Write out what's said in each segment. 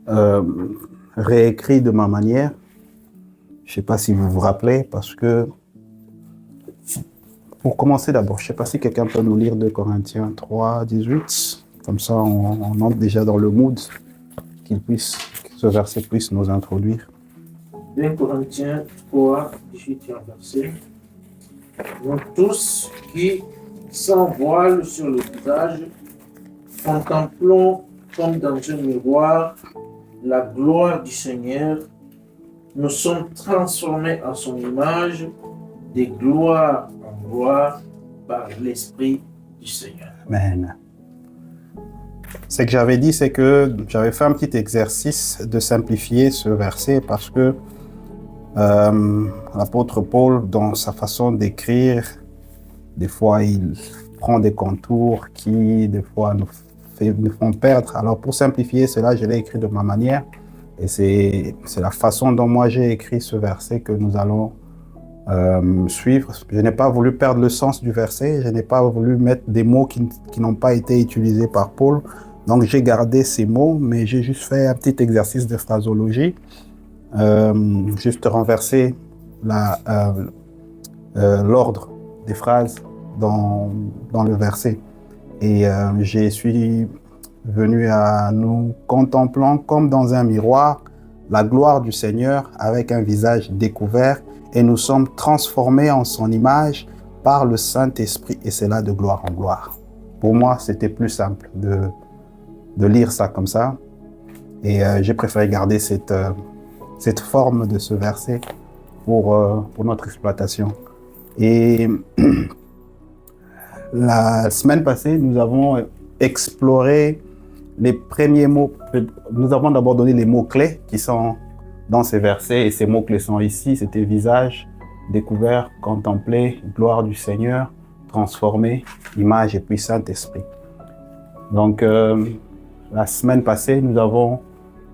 euh, réécrit de ma manière. Je ne sais pas si vous vous rappelez, parce que, pour commencer d'abord, je ne sais pas si quelqu'un peut nous lire 2 Corinthiens 3, 18. Comme ça, on entre déjà dans le mood, que ce verset puisse nous introduire. 2 Corinthiens 3, 18e verset. Nous tous qui, sans voile sur le visage, contemplons comme dans un miroir la gloire du Seigneur, nous sommes transformés à son image, de gloire en gloire, par l'Esprit du Seigneur. Amen. Ce que j'avais dit, c'est que j'avais fait un petit exercice de simplifier ce verset parce que l'apôtre Paul, dans sa façon d'écrire, des fois il prend des contours qui, des fois, nous font perdre. Alors pour simplifier cela, je l'ai écrit de ma manière. Et c'est la façon dont moi j'ai écrit ce verset que nous allons suivre. Je n'ai pas voulu perdre le sens du verset, je n'ai pas voulu mettre des mots qui n'ont pas été utilisés par Paul. Donc j'ai gardé ces mots, mais j'ai juste fait un petit exercice de phrasologie, juste renverser l'ordre des phrases dans le verset. Et je suis venu à nous contemplant comme dans un miroir la gloire du Seigneur avec un visage découvert, et nous sommes transformés en son image par le Saint-Esprit, et c'est là de gloire en gloire. Pour moi, c'était plus simple de lire ça comme ça, et j'ai préféré garder cette forme de ce verset pour notre exploitation. Et la semaine passée, nous avons exploré les premiers mots. Nous avons d'abord donné les mots-clés qui sont dans ces versets, et ces mots-clés sont ici. C'était visage, découvert, contemplé, gloire du Seigneur, transformé, image et puis Saint-Esprit. Donc, la semaine passée, nous avons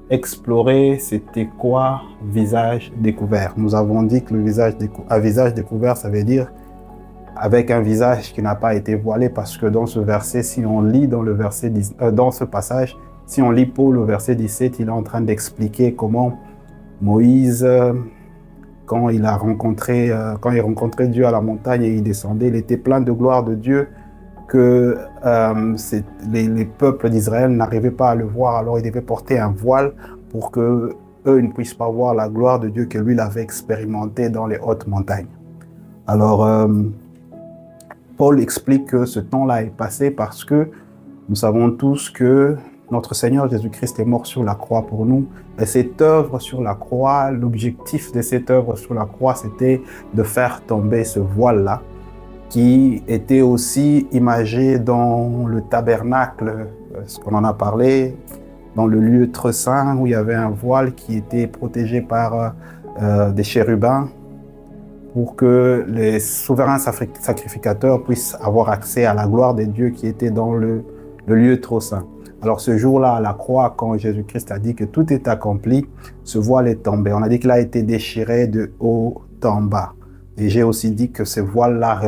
exploré c'était quoi visage découvert. Nous avons dit que un visage découvert, ça veut dire avec un visage qui n'a pas été voilé, parce que dans ce verset, si on lit dans dans ce passage, si on lit Paul au verset 17, il est en train d'expliquer comment Moïse, quand il rencontrait Dieu à la montagne et il descendait, il était plein de gloire de Dieu, que les peuples d'Israël n'arrivaient pas à le voir, alors il devait porter un voile pour que eux ne puissent pas voir la gloire de Dieu que lui il avait expérimentée dans les hautes montagnes. Alors, Paul explique que ce temps-là est passé parce que nous savons tous que notre Seigneur Jésus-Christ est mort sur la croix pour nous. Et cette œuvre sur la croix, l'objectif de cette œuvre sur la croix, c'était de faire tomber ce voile-là, qui était aussi imagé dans le tabernacle, ce qu'on en a parlé, dans le lieu très saint, où il y avait un voile qui était protégé par des chérubins, pour que les souverains sacrificateurs puissent avoir accès à la gloire de Dieu qui était dans le lieu trop saint. Alors ce jour-là, à la croix, quand Jésus-Christ a dit que tout est accompli, ce voile est tombé. On a dit qu'il a été déchiré de haut en bas. Et j'ai aussi dit que ce voile-là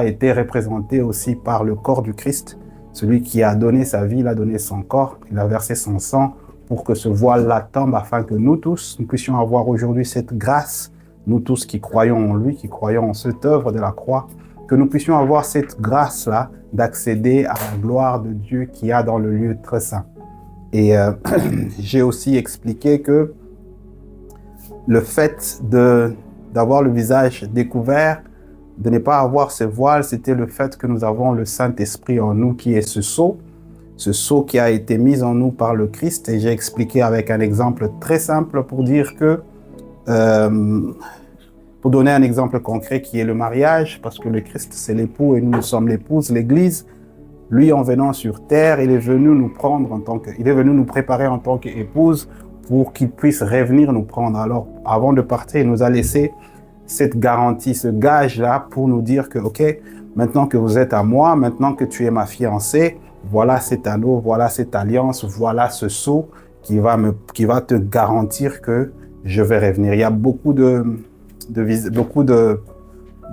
était représenté aussi par le corps du Christ, celui qui a donné sa vie, il a donné son corps, il a versé son sang pour que ce voile-là tombe, afin que nous tous, nous puissions avoir aujourd'hui cette grâce, nous tous qui croyons en lui, qui croyons en cette œuvre de la croix, que nous puissions avoir cette grâce-là d'accéder à la gloire de Dieu qui a dans le lieu très saint. Et j'ai aussi expliqué que le fait d'avoir le visage découvert, de ne pas avoir ce voile, c'était le fait que nous avons le Saint-Esprit en nous qui est ce sceau qui a été mis en nous par le Christ. Et j'ai expliqué avec un exemple très simple pour dire que, pour donner un exemple concret qui est le mariage, parce que le Christ c'est l'époux et nous sommes l'épouse, l'Église. Lui, en venant sur terre, il est venu nous préparer en tant qu'épouse pour qu'il puisse revenir nous prendre. Alors, avant de partir, il nous a laissé cette garantie, ce gage-là pour nous dire que, OK, maintenant que vous êtes à moi, maintenant que tu es ma fiancée, voilà cet anneau, voilà cette alliance, voilà ce sceau qui va te garantir que je vais revenir. Il y a beaucoup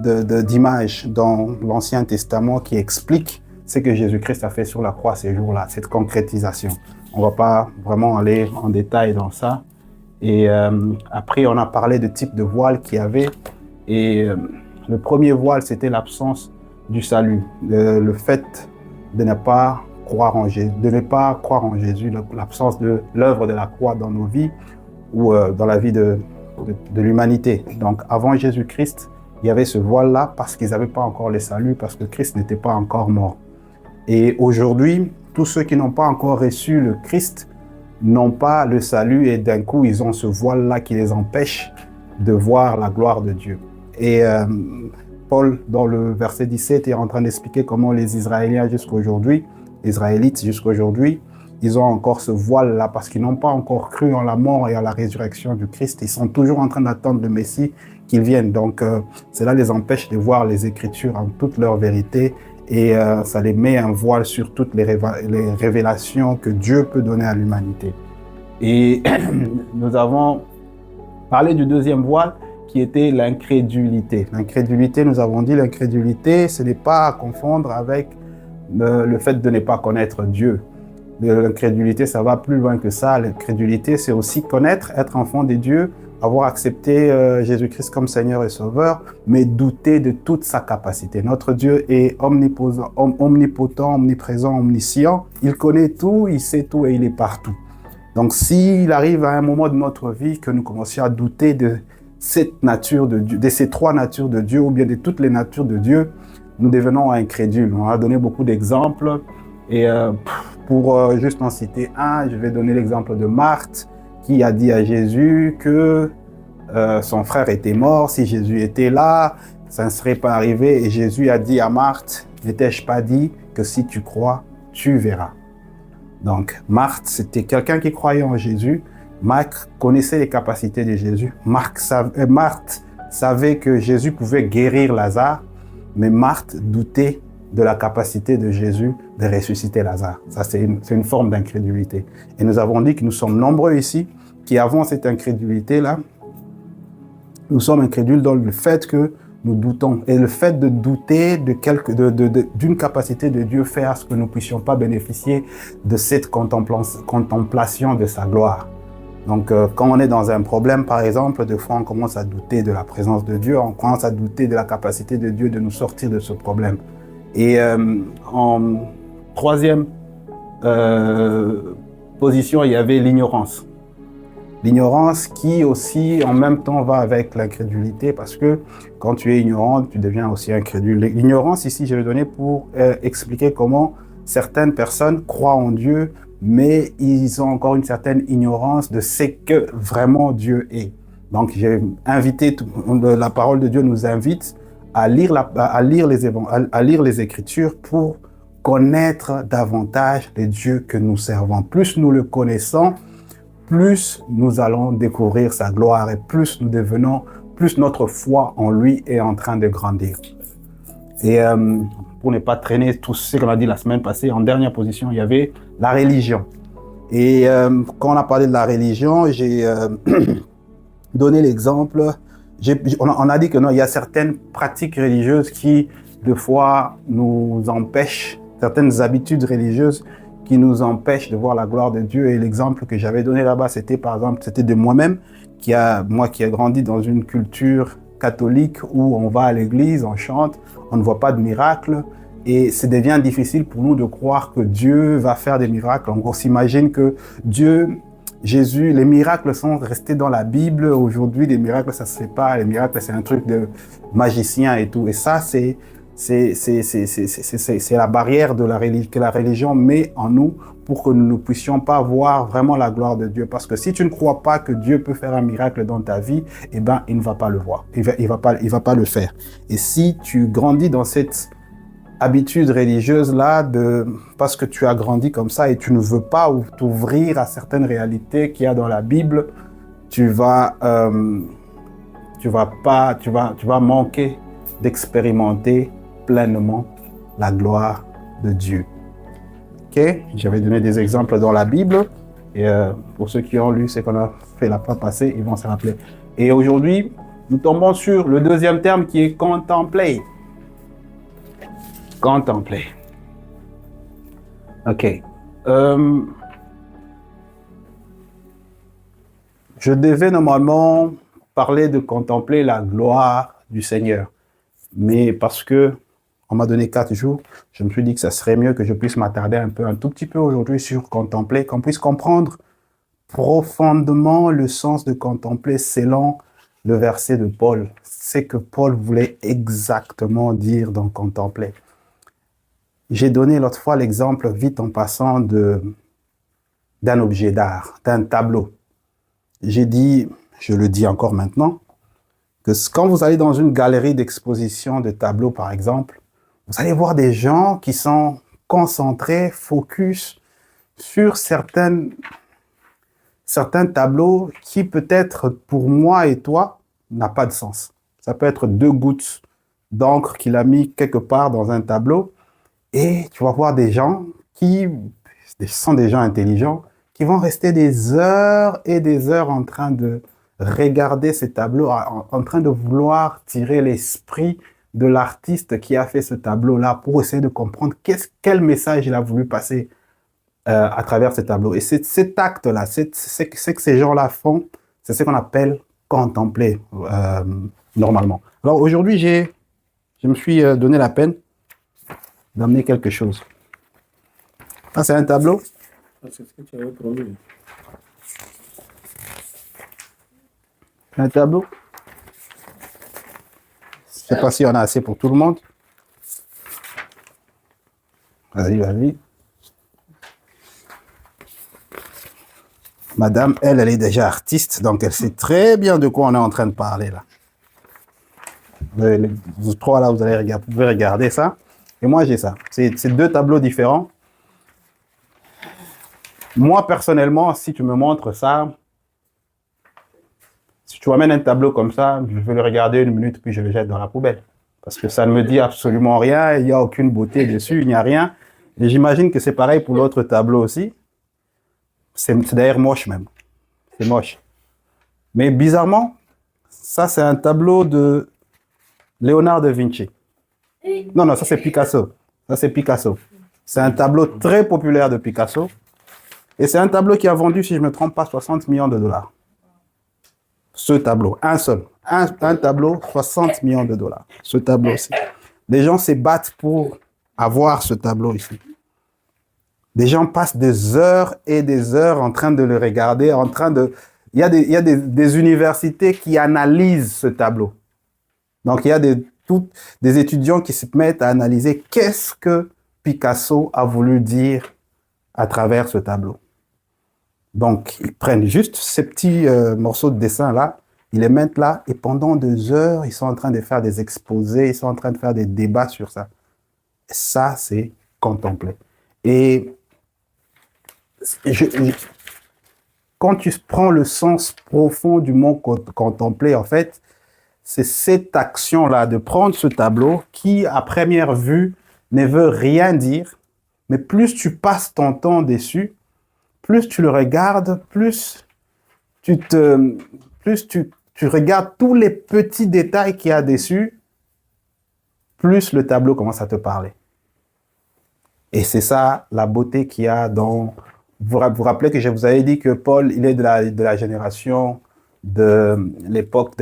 d'images dans l'Ancien Testament qui expliquent ce que Jésus-Christ a fait sur la croix ces jours-là, cette concrétisation. On ne va pas vraiment aller en détail dans ça. Et après, on a parlé de type de voile qu'il y avait. Et le premier voile, c'était l'absence du salut. Le fait de ne pas croire en Jésus, l'absence de l'œuvre de la croix dans nos vies ou dans la vie de l'humanité. Donc, avant Jésus-Christ, il y avait ce voile-là parce qu'ils n'avaient pas encore le salut, parce que Christ n'était pas encore mort. Et aujourd'hui, tous ceux qui n'ont pas encore reçu le Christ n'ont pas le salut et d'un coup, ils ont ce voile-là qui les empêche de voir la gloire de Dieu. Et Paul, dans le verset 17, est en train d'expliquer comment les Israéliens jusqu'aujourd'hui, les Israélites jusqu'aujourd'hui, ils ont encore ce voile-là parce qu'ils n'ont pas encore cru en la mort et à la résurrection du Christ. Ils sont toujours en train d'attendre le Messie qu'il vienne. Donc, cela les empêche de voir les Écritures en toute leur vérité et ça les met un voile sur toutes les révélations que Dieu peut donner à l'humanité. Et nous avons parlé du deuxième voile qui était l'incrédulité. L'incrédulité, nous avons dit, l'incrédulité, ce n'est pas à confondre avec le fait de ne pas connaître Dieu. L'incrédulité, ça va plus loin que ça. L'incrédulité, c'est aussi connaître, être enfant de Dieu, avoir accepté Jésus-Christ comme Seigneur et Sauveur, mais douter de toute sa capacité. Notre Dieu est omnipotent, omniprésent, omniscient. Il connaît tout, il sait tout et il est partout. Donc, s'il arrive à un moment de notre vie que nous commencions à douter de cette nature de Dieu, de ces trois natures de Dieu, ou bien de toutes les natures de Dieu, nous devenons incrédules. On a donné beaucoup d'exemples. Et pour juste en citer un, je vais donner l'exemple de Marthe, qui a dit à Jésus que son frère était mort. Si Jésus était là, ça ne serait pas arrivé. Et Jésus a dit à Marthe, ne t'ai-je pas dit que si tu crois, tu verras. Donc, Marthe, c'était quelqu'un qui croyait en Jésus. Marthe connaissait les capacités de Jésus. Marthe savait que Jésus pouvait guérir Lazare, mais Marthe doutait de la capacité de Jésus de ressusciter Lazare. Ça, c'est une forme d'incrédulité. Et nous avons dit que nous sommes nombreux ici qui avons cette incrédulité-là. Nous sommes incrédules dans le fait que nous doutons. Et le fait de douter d'une capacité de Dieu fait à ce que nous ne puissions pas bénéficier de cette contemplation de sa gloire. Donc, quand on est dans un problème, par exemple, des fois, on commence à douter de la présence de Dieu, on commence à douter de la capacité de Dieu de nous sortir de ce problème. Et en troisième position, il y avait l'ignorance. L'ignorance qui aussi, en même temps, va avec l'incrédulité parce que quand tu es ignorant, tu deviens aussi incrédule. L'ignorance, ici, je vais donner pour expliquer comment certaines personnes croient en Dieu, mais ils ont encore une certaine ignorance de ce que vraiment Dieu est. Donc, j'ai invité, la parole de Dieu nous invite à lire les Écritures pour connaître davantage le Dieu que nous servons. Plus nous le connaissons, plus nous allons découvrir sa gloire et plus notre foi en lui est en train de grandir. Et pour ne pas traîner tout ce qu'on a dit la semaine passée, en dernière position, il y avait la religion. Et quand on a parlé de la religion, j'ai donné l'exemple. On a dit que non, il y a certaines pratiques religieuses qui, des fois, nous empêchent, certaines habitudes religieuses qui nous empêchent de voir la gloire de Dieu. Et l'exemple que j'avais donné là-bas, c'était de moi-même, moi qui ai grandi dans une culture catholique où on va à l'église, on chante, on ne voit pas de miracles. Et ça devient difficile pour nous de croire que Dieu va faire des miracles. On s'imagine que Jésus, les miracles sont restés dans la Bible. Aujourd'hui, les miracles, ça se fait pas. Les miracles, c'est un truc de magicien et tout. Et ça, c'est la barrière que la religion met en nous pour que nous ne puissions pas voir vraiment la gloire de Dieu. Parce que si tu ne crois pas que Dieu peut faire un miracle dans ta vie, eh ben, il ne va pas le voir. Il va pas le faire. Et si tu grandis dans cette habitude religieuse là, parce que tu as grandi comme ça et tu ne veux pas t'ouvrir à certaines réalités qu'il y a dans la Bible, tu vas manquer d'expérimenter pleinement la gloire de Dieu. Ok, j'avais donné des exemples dans la Bible et pour ceux qui ont lu ce qu'on a fait la fois passée, ils vont se rappeler. Et aujourd'hui, nous tombons sur le deuxième terme qui est contempler. Contempler. Ok. Je devais normalement parler de contempler la gloire du Seigneur. Mais parce que on m'a donné 4 jours, je me suis dit que ça serait mieux que je puisse m'attarder un tout petit peu aujourd'hui sur contempler, qu'on puisse comprendre profondément le sens de contempler selon le verset de Paul. C'est que Paul voulait exactement dire dans contempler. J'ai donné l'autre fois l'exemple, vite en passant, d'un objet d'art, d'un tableau. J'ai dit, je le dis encore maintenant, que quand vous allez dans une galerie d'exposition de tableaux, par exemple, vous allez voir des gens qui sont concentrés, focus sur certains tableaux qui peut-être pour moi et toi n'a pas de sens. Ça peut être 2 gouttes d'encre qu'il a mis quelque part dans un tableau et tu vas voir des gens qui sont des gens intelligents qui vont rester des heures et des heures en train de regarder ces tableaux, en train de vouloir tirer l'esprit de l'artiste qui a fait ce tableau-là pour essayer de comprendre quel message il a voulu passer à travers ce tableau. Et c'est cet acte-là, c'est que ces gens-là font, c'est ce qu'on appelle contempler normalement. Alors aujourd'hui, je me suis donné la peine d'amener quelque chose. Ah, c'est un tableau. C'est ce que tu avais promis. Un tableau. Je ne sais pas s'il y en a assez pour tout le monde. Vas-y, vas-y. Madame, elle est déjà artiste, donc elle sait très bien de quoi on est en train de parler là. Vous trois là, vous pouvez regarder ça. Et moi, j'ai ça. C'est 2 tableaux différents. Moi, personnellement, si tu me montres ça, si tu amènes un tableau comme ça, je vais le regarder 1 minute, puis je le jette dans la poubelle. Parce que ça ne me dit absolument rien, il n'y a aucune beauté dessus, il n'y a rien. Et j'imagine que c'est pareil pour l'autre tableau aussi. C'est d'ailleurs moche même. C'est moche. Mais bizarrement, ça c'est un tableau de Léonard de Vinci. Non, ça c'est Picasso. Ça c'est Picasso. C'est un tableau très populaire de Picasso. Et c'est un tableau qui a vendu, si je ne me trompe pas, 60 millions de dollars. Ce tableau, un seul. Un tableau, 60 millions de dollars. Ce tableau-ci. Les gens se battent pour avoir ce tableau ici. Des gens passent des heures et des heures en train de le regarder, Il y a des universités qui analysent ce tableau. Donc, il y a des étudiants qui se mettent à analyser qu'est-ce que Picasso a voulu dire à travers ce tableau. Donc, ils prennent juste ces petits morceaux de dessin-là, ils les mettent là, et pendant 2 heures, ils sont en train de faire des exposés, ils sont en train de faire des débats sur ça. Et ça, c'est contempler. Et quand tu prends le sens profond du mot contempler, en fait, c'est cette action-là de prendre ce tableau qui, à première vue, ne veut rien dire, mais plus tu passes ton temps dessus, plus tu le regardes, plus tu regardes tous les petits détails qu'il y a dessus, plus le tableau commence à te parler. Et c'est ça la beauté qu'il y a dans... Vous vous rappelez que je vous avais dit que Paul, il est de la génération de l'époque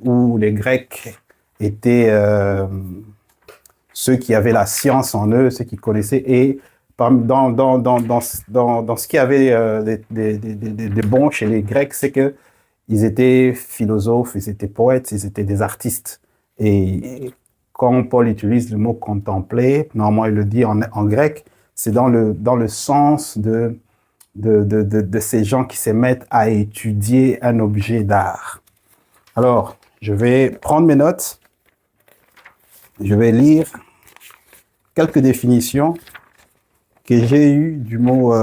où les Grecs étaient ceux qui avaient la science en eux, ceux qui connaissaient. Et dans ce qu'il y avait des bons chez les Grecs, c'est qu'ils étaient philosophes, ils étaient poètes, ils étaient des artistes. Et quand Paul utilise le mot contempler, normalement il le dit en grec, c'est dans le sens de ces gens qui se mettent à étudier un objet d'art. Alors, je vais prendre mes notes, je vais lire quelques définitions que j'ai eues du mot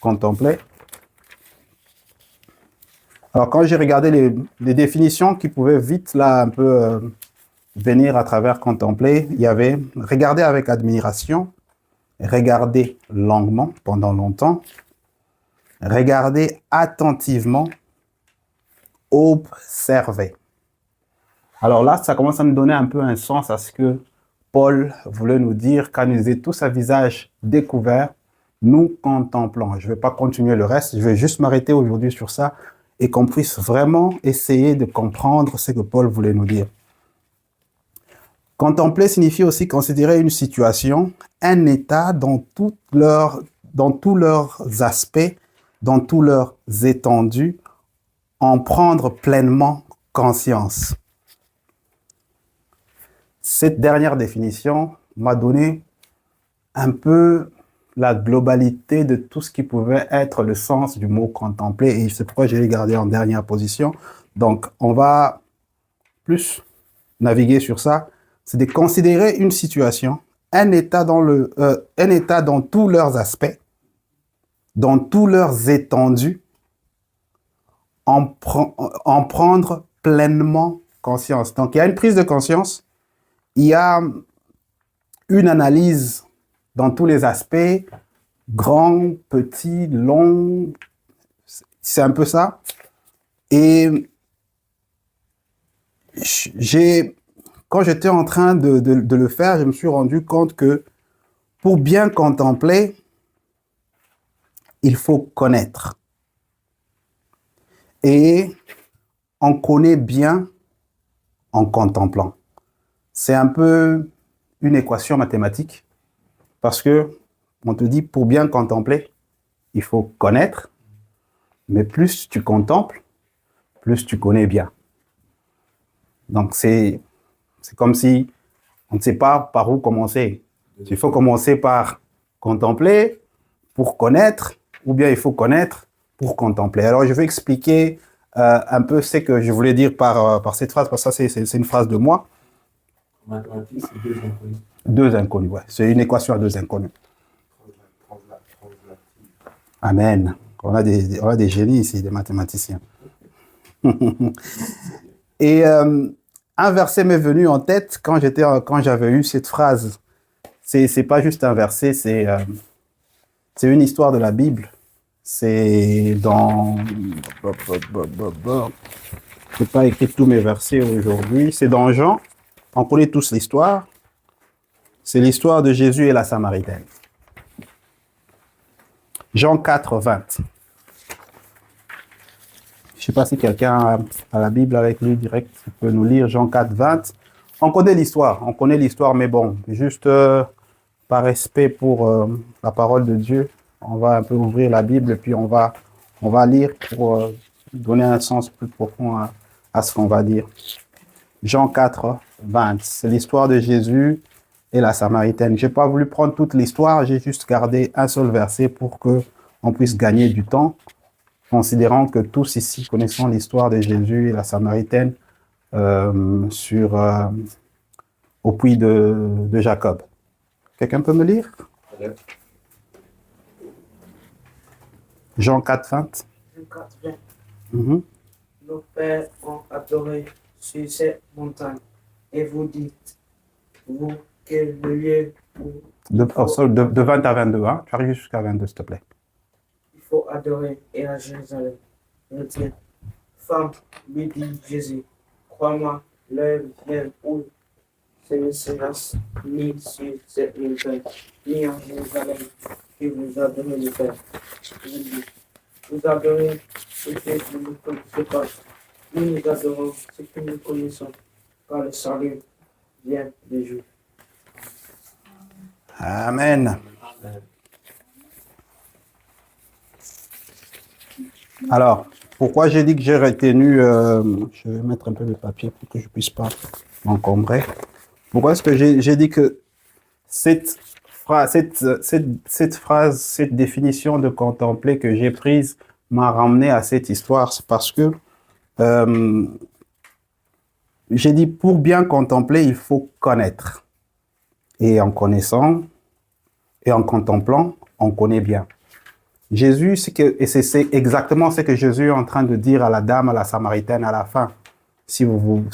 contempler. Alors, quand j'ai regardé les définitions qui pouvaient vite, là, un peu venir à travers contempler, il y avait regarder avec admiration, regarder longuement, pendant longtemps, regarder attentivement, observer. Alors là, ça commence à me donner un peu un sens à ce que Paul voulait nous dire quand nous étions tous à visage découvert, nous contemplons. Je ne vais pas continuer le reste, je vais juste m'arrêter aujourd'hui sur ça. et qu'on puisse vraiment essayer de comprendre ce que Paul voulait nous dire. Contempler signifie aussi considérer une situation, un état dans tous leurs aspects, dans tous leurs étendues, en prendre pleinement conscience. Cette dernière définition m'a donné un peu la globalité de tout ce qui pouvait être le sens du mot contempler, et c'est pourquoi je l'ai gardé en dernière position. Donc, on va plus naviguer sur ça. C'est de considérer une situation, un état dans tous leurs aspects, dans tous leurs étendues, en prendre pleinement conscience. Donc, il y a une prise de conscience, il y a une analyse dans tous les aspects, grand, petit, long, c'est un peu ça. Et quand j'étais en train de le faire, je me suis rendu compte que pour bien contempler, il faut connaître. Et on connaît bien en contemplant. C'est un peu une équation mathématique parce que on te dit pour bien contempler, il faut connaître, mais plus tu contemples, plus tu connais bien. Donc c'est comme si on ne sait pas par où commencer. Il faut commencer par contempler pour connaître, ou bien il faut connaître pour contempler. Alors je vais expliquer un peu ce que je voulais dire par cette phrase, parce que ça c'est une phrase de moi. Mathématiques, c'est deux inconnus. Deux inconnus, ouais. C'est une équation à deux inconnus. Amen. On a des génies ici, des mathématiciens. Et un verset m'est venu en tête quand j'avais eu cette phrase. C'est pas juste un verset, c'est une histoire de la Bible. C'est dans... Je n'ai pas écrit tous mes versets aujourd'hui. C'est dans Jean. On connaît tous l'histoire. C'est l'histoire de Jésus et la Samaritaine. Jean 4, 20. Je ne sais pas si quelqu'un a la Bible avec lui direct, il peut nous lire Jean 4, 20. On connaît l'histoire, mais bon, juste par respect pour la parole de Dieu, on va un peu ouvrir la Bible et puis on va lire pour donner un sens plus profond à ce qu'on va dire. Jean 4, 20, c'est l'histoire de Jésus et la Samaritaine. Je n'ai pas voulu prendre toute l'histoire, j'ai juste gardé un seul verset pour qu'on puisse gagner du temps, considérant que tous ici connaissons l'histoire de Jésus et la Samaritaine au puits de Jacob. Quelqu'un peut me lire? Jean 4, 20. Jean 4, 20. Mm-hmm. Nos pères ont adoré sur cette montagne. Et vous dites, vous, quel lieu où De 20 à 22, hein? Tu arrives jusqu'à 22, s'il te plaît. il faut adorer et à Jérusalem. Retient. Femme, lui dit Jésus, crois-moi, l'heure vient où ce ne sera ni sur cette montagne, ni en Jérusalem, que vous adorez le Père. Je vous dis, vous adorez ce que vous ne connaissez pas. Nous adorons ce que nous connaissons, car le salut vient des Juifs. Amen. Alors, pourquoi j'ai dit que j'ai retenu... je vais mettre un peu de papier pour que je ne puisse pas m'encombrer. Pourquoi est-ce que j'ai dit que cette phrase, cette définition de contempler que j'ai prise m'a ramené à cette histoire? C'est parce que j'ai dit pour bien contempler, il faut connaître. Et en connaissant et en contemplant, on connaît bien. Jésus, c'est exactement ce que Jésus est en train de dire à la dame, à la Samaritaine à la fin. Si vous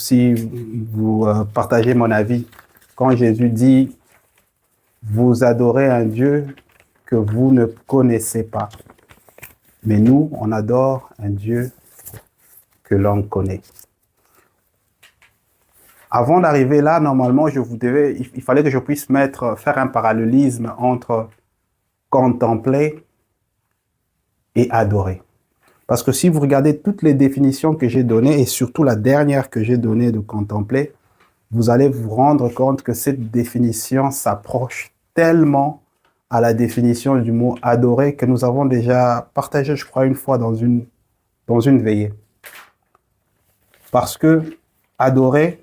partagez mon avis, quand Jésus dit « Vous adorez un Dieu que vous ne connaissez pas. Mais nous, on adore un Dieu que l'on connaît. » Avant d'arriver là, normalement, il fallait que je puisse faire un parallélisme entre contempler et adorer. Parce que si vous regardez toutes les définitions que j'ai données, et surtout la dernière que j'ai donnée de contempler, vous allez vous rendre compte que cette définition s'approche tellement à la définition du mot adorer que nous avons déjà partagé, je crois, une fois dans une veillée. Parce que adorer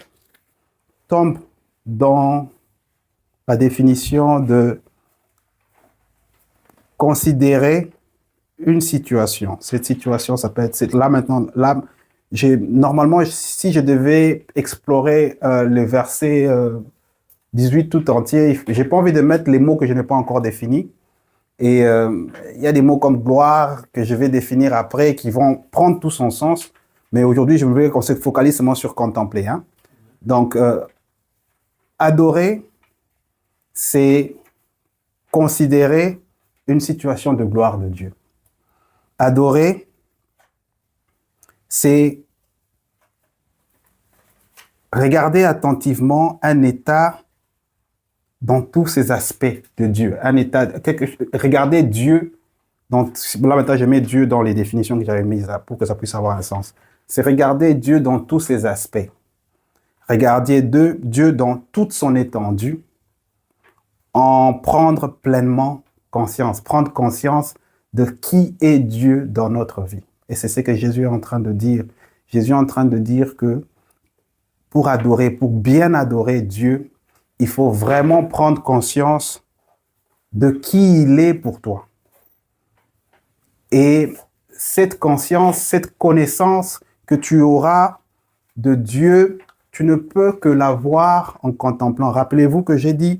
tombe dans la définition de considérer une situation. Cette situation, ça peut être là maintenant. Là, normalement, si je devais explorer le verset 18 tout entier, j'ai pas envie de mettre les mots que je n'ai pas encore définis. Et il y a des mots comme gloire que je vais définir après qui vont prendre tout son sens. Mais aujourd'hui, je voudrais qu'on se focalise seulement sur contempler. Hein. Donc, adorer, c'est considérer une situation de gloire de Dieu. Adorer, c'est regarder attentivement un état dans tous ses aspects de Dieu. Un état, regarder Dieu, là maintenant je mets Dieu dans les définitions que j'avais mises là pour que ça puisse avoir un sens. C'est regarder Dieu dans tous ses aspects. Regarder Dieu dans toute son étendue, en prendre pleinement conscience, prendre conscience de qui est Dieu dans notre vie. Et c'est ce que Jésus est en train de dire. Jésus est en train de dire que pour adorer, pour bien adorer Dieu, il faut vraiment prendre conscience de qui il est pour toi. Et cette conscience, cette connaissance que tu auras de Dieu, tu ne peux que l'avoir en contemplant. Rappelez-vous que j'ai dit,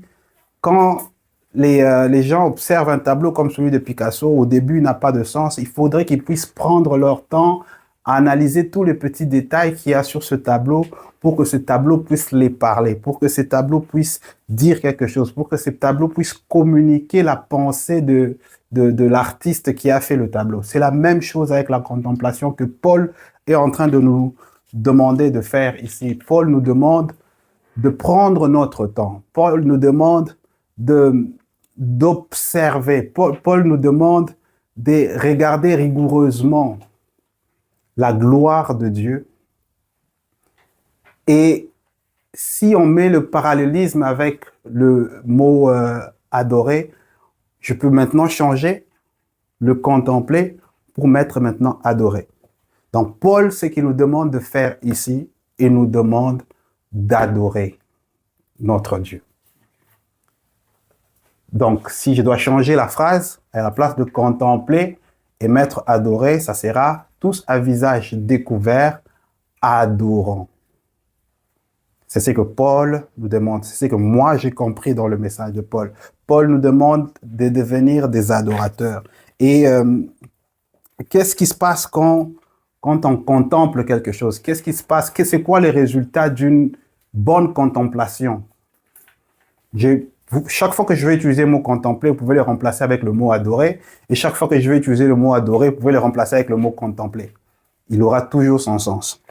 quand les gens observent un tableau comme celui de Picasso, au début, il n'a pas de sens. Il faudrait qu'ils puissent prendre leur temps à analyser tous les petits détails qu'il y a sur ce tableau pour que ce tableau puisse les parler, pour que ce tableau puisse dire quelque chose, pour que ce tableau puisse communiquer la pensée de l'artiste qui a fait le tableau. C'est la même chose avec la contemplation que Paul est en train de nous demander de faire ici. Paul nous demande de prendre notre temps. Paul nous demande d'observer. Paul nous demande de regarder rigoureusement la gloire de Dieu. Et si on met le parallélisme avec le mot adorer, je peux maintenant changer le contempler pour mettre maintenant adorer. Donc Paul, ce qu'il nous demande de faire ici, il nous demande d'adorer notre Dieu. Donc, si je dois changer la phrase, à la place de contempler et mettre adorer, ça sera tous à visage découvert, adorant. C'est ce que Paul nous demande, c'est ce que moi j'ai compris dans le message de Paul. Paul nous demande de devenir des adorateurs. Et qu'est-ce qui se passe quand on contemple quelque chose? Qu'est-ce qui se passe? C'est quoi les résultats d'une bonne contemplation? Chaque fois que je vais utiliser le mot contempler, vous pouvez le remplacer avec le mot adorer. Et chaque fois que je vais utiliser le mot adorer, vous pouvez le remplacer avec le mot contempler. Il aura toujours son sens.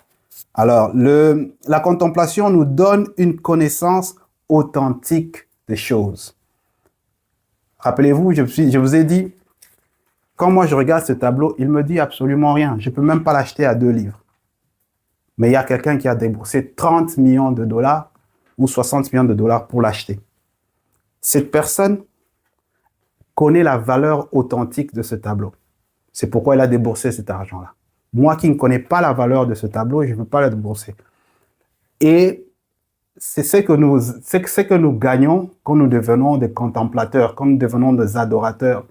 Alors, la contemplation nous donne une connaissance authentique des choses. Rappelez-vous, je vous ai dit, quand moi je regarde ce tableau, il me dit absolument rien. Je ne peux même pas l'acheter à 2 livres. Mais il y a quelqu'un qui a déboursé 30 millions de dollars ou 60 millions de dollars pour l'acheter. Cette personne connaît la valeur authentique de ce tableau. C'est pourquoi elle a déboursé cet argent-là. Moi qui ne connais pas la valeur de ce tableau, je ne veux pas le débourser. Et c'est ce que nous gagnons quand nous devenons des contemplateurs, quand nous devenons des adorateurs.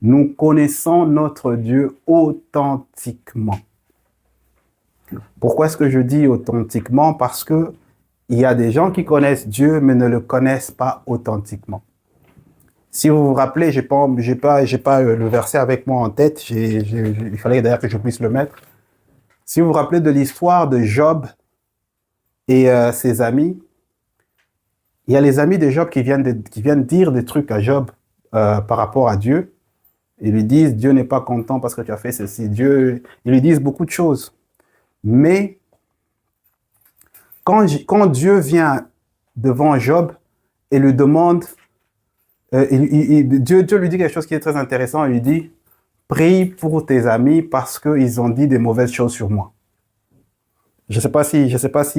Nous connaissons notre Dieu authentiquement. Pourquoi est-ce que je dis authentiquement? Parce que il y a des gens qui connaissent Dieu, mais ne le connaissent pas authentiquement. Si vous vous rappelez, j'ai pas le verset avec moi en tête, il fallait d'ailleurs que je puisse le mettre. Si vous vous rappelez de l'histoire de Job et ses amis, il y a les amis de Job qui viennent dire des trucs à Job par rapport à Dieu. Ils lui disent, Dieu n'est pas content parce que tu as fait ceci. Ils lui disent beaucoup de choses. Mais quand Dieu vient devant Job et lui demande, Dieu lui dit quelque chose qui est très intéressant. Il lui dit, prie pour tes amis parce qu'ils ont dit des mauvaises choses sur moi. Je sais pas si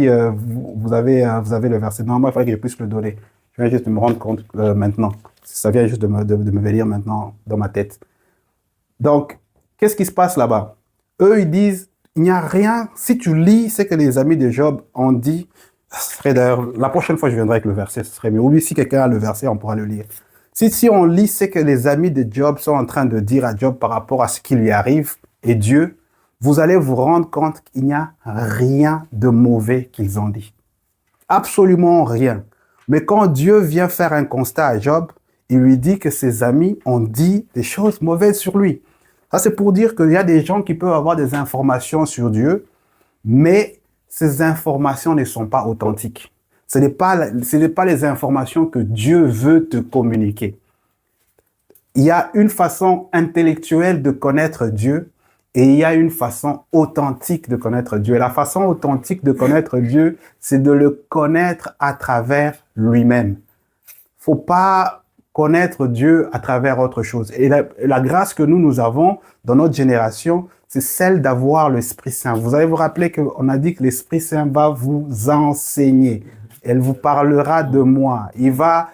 vous avez le verset. Normalement, il faudrait que je puisse le donner. Je viens juste de me rendre compte maintenant. Ça vient juste de me venir maintenant dans ma tête. Donc, qu'est-ce qui se passe là-bas? Eux, ils disent, il n'y a rien. Si tu lis ce que les amis de Job ont dit, ce serait d'ailleurs, la prochaine fois, je viendrai avec le verset, ce serait mieux. Ou si quelqu'un a le verset, on pourra le lire. Si on lit ce que les amis de Job sont en train de dire à Job par rapport à ce qui lui arrive et Dieu, vous allez vous rendre compte qu'il n'y a rien de mauvais qu'ils ont dit. Absolument rien. Mais quand Dieu vient faire un constat à Job, il lui dit que ses amis ont dit des choses mauvaises sur lui. Ça, c'est pour dire qu'il y a des gens qui peuvent avoir des informations sur Dieu, mais ces informations ne sont pas authentiques. Ce n'est pas les informations que Dieu veut te communiquer. Il y a une façon intellectuelle de connaître Dieu et il y a une façon authentique de connaître Dieu. Et la façon authentique de connaître Dieu, c'est de le connaître à travers lui-même. Faut pas connaître Dieu à travers autre chose. Et la grâce que nous avons dans notre génération, c'est celle d'avoir l'Esprit Saint. Vous allez vous rappeler qu'on a dit que l'Esprit Saint va vous enseigner. Elle vous parlera de moi. Il va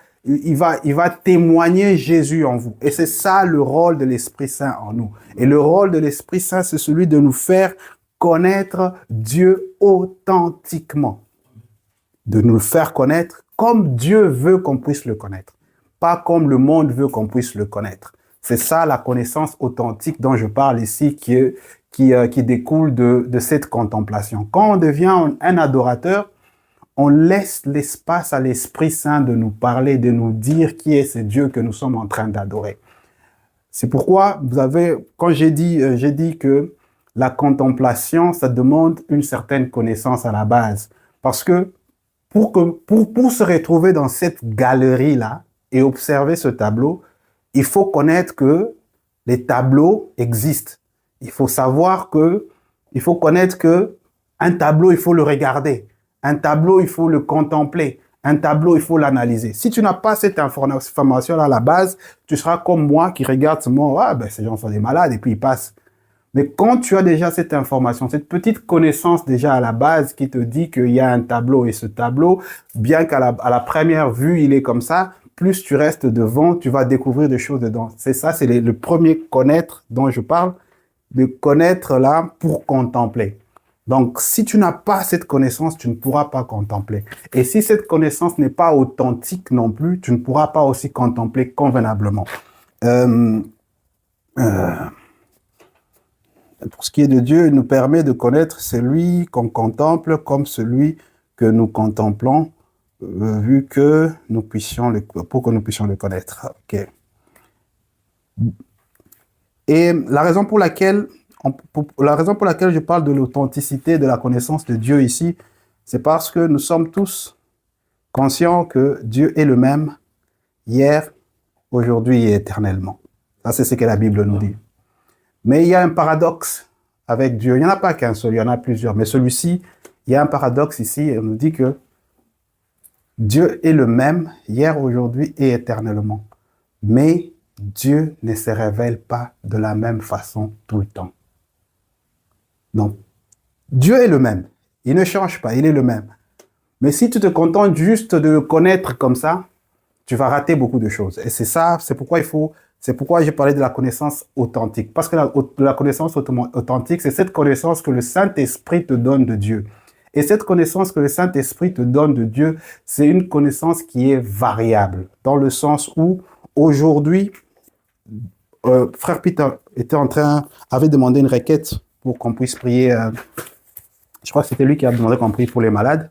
témoigner Jésus en vous. Et c'est ça le rôle de l'Esprit Saint en nous. Et le rôle de l'Esprit Saint, c'est celui de nous faire connaître Dieu authentiquement. De nous le faire connaître comme Dieu veut qu'on puisse le connaître. Pas comme le monde veut qu'on puisse le connaître. C'est ça la connaissance authentique dont je parle ici qui découle de cette contemplation. Quand on devient un adorateur, on laisse l'espace à l'Esprit Saint de nous parler, de nous dire qui est ce Dieu que nous sommes en train d'adorer. C'est pourquoi quand j'ai dit que la contemplation, ça demande une certaine connaissance à la base. Parce que pour se retrouver dans cette galerie-là et observer ce tableau, il faut connaître que les tableaux existent. Il faut connaître que un tableau, il faut le regarder. Un tableau, il faut le contempler. Un tableau, il faut l'analyser. Si tu n'as pas cette information-là à la base, tu seras comme moi qui regarde ce mot, ces gens sont des malades, et puis ils passent. Mais quand tu as déjà cette information, cette petite connaissance déjà à la base qui te dit qu'il y a un tableau, et ce tableau, bien qu'à la première vue, il est comme ça, plus tu restes devant, tu vas découvrir des choses dedans. C'est ça, c'est le premier connaître dont je parle, de connaître là pour contempler. Donc, si tu n'as pas cette connaissance, tu ne pourras pas contempler. Et si cette connaissance n'est pas authentique non plus, tu ne pourras pas aussi contempler convenablement. Pour ce qui est de Dieu, il nous permet de connaître celui qu'on contemple comme celui que nous contemplons, pour que nous puissions le connaître. Okay. Et la raison pour laquelle je parle de l'authenticité de la connaissance de Dieu ici, c'est parce que nous sommes tous conscients que Dieu est le même hier, aujourd'hui et éternellement. Ça, c'est ce que la Bible nous dit. Mais il y a un paradoxe avec Dieu. Il n'y en a pas qu'un seul, il y en a plusieurs. Mais celui-ci, il y a un paradoxe ici. On nous dit que Dieu est le même hier, aujourd'hui et éternellement. Mais Dieu ne se révèle pas de la même façon tout le temps. Donc, Dieu est le même. Il ne change pas, il est le même. Mais si tu te contentes juste de le connaître comme ça, tu vas rater beaucoup de choses. Et c'est pourquoi j'ai parlé de la connaissance authentique. Parce que la connaissance authentique, c'est cette connaissance que le Saint-Esprit te donne de Dieu. Et cette connaissance que le Saint-Esprit te donne de Dieu, c'est une connaissance qui est variable. Dans le sens où, aujourd'hui, frère Peter avait demandé une requête pour qu'on puisse prier. Je crois que c'était lui qui a demandé qu'on prie pour les malades.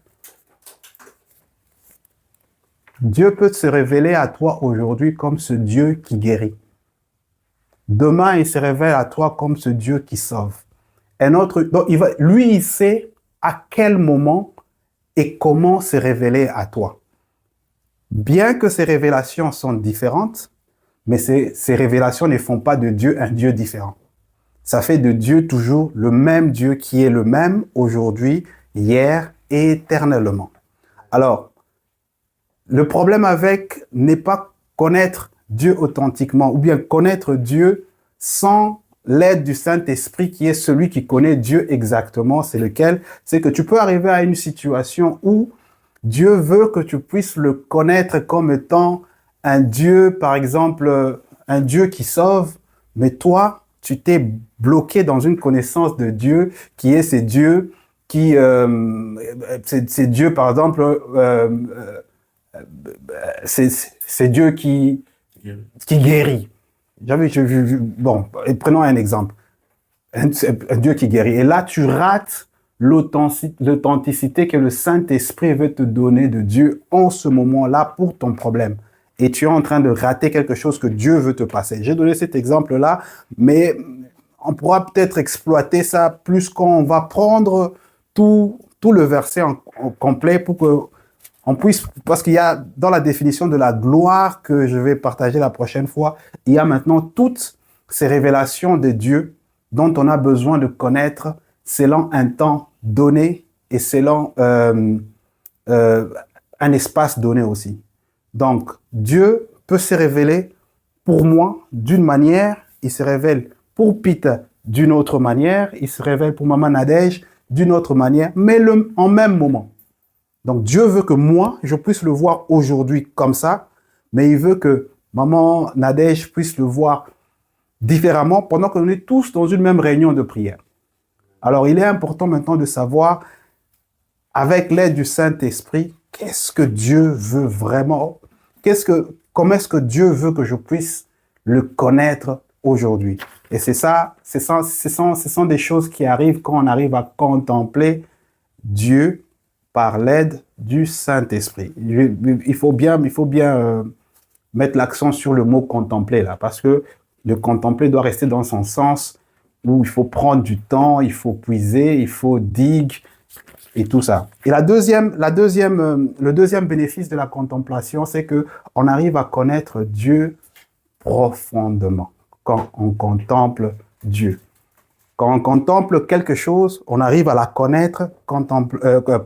Dieu peut se révéler à toi aujourd'hui comme ce Dieu qui guérit. Demain, il se révèle à toi comme ce Dieu qui sauve. Donc il sait à quel moment et comment se révéler à toi. Bien que ces révélations sont différentes, mais ces révélations ne font pas de Dieu un Dieu différent. Ça fait de Dieu toujours le même Dieu qui est le même aujourd'hui, hier et éternellement. Alors, le problème n'est pas connaître Dieu authentiquement ou bien connaître Dieu sans l'aide du Saint-Esprit qui est celui qui connaît Dieu exactement, c'est lequel? C'est que tu peux arriver à une situation où Dieu veut que tu puisses le connaître comme étant un Dieu, par exemple, un Dieu qui sauve, mais toi, tu t'es bloqué dans une connaissance de Dieu qui est ces dieux qui, c'est Dieu, par exemple, c'est Dieu qui guérit. Bon, prenons un exemple. Un Dieu qui guérit. Et là, tu rates l'authenticité que le Saint-Esprit veut te donner de Dieu en ce moment-là pour ton problème. Et tu es en train de rater quelque chose que Dieu veut te passer. J'ai donné cet exemple-là, mais on pourra peut-être exploiter ça plus quand on va prendre tout le verset en complet pour que on puisse, parce qu'il y a dans la définition de la gloire que je vais partager la prochaine fois, il y a maintenant toutes ces révélations de Dieu dont on a besoin de connaître selon un temps donné et selon un espace donné aussi. Donc, Dieu peut se révéler pour moi d'une manière, il se révèle pour Peter d'une autre manière, il se révèle pour Maman Nadège d'une autre manière, mais en même moment. Donc, Dieu veut que moi, je puisse le voir aujourd'hui comme ça, mais il veut que Maman Nadège puisse le voir différemment pendant qu'on est tous dans une même réunion de prière. Alors, il est important maintenant de savoir, avec l'aide du Saint-Esprit, qu'est-ce que Dieu veut vraiment? Comment est-ce que Dieu veut que je puisse le connaître aujourd'hui? Et c'est ça, ce sont des choses qui arrivent quand on arrive à contempler Dieu par l'aide du Saint-Esprit. Il faut bien mettre l'accent sur le mot contempler là, parce que le contempler doit rester dans son sens où il faut prendre du temps, il faut puiser, il faut diguer et tout ça. Et le deuxième bénéfice de la contemplation, c'est que on arrive à connaître Dieu profondément quand on contemple Dieu. Quand on contemple quelque chose, on arrive à la connaître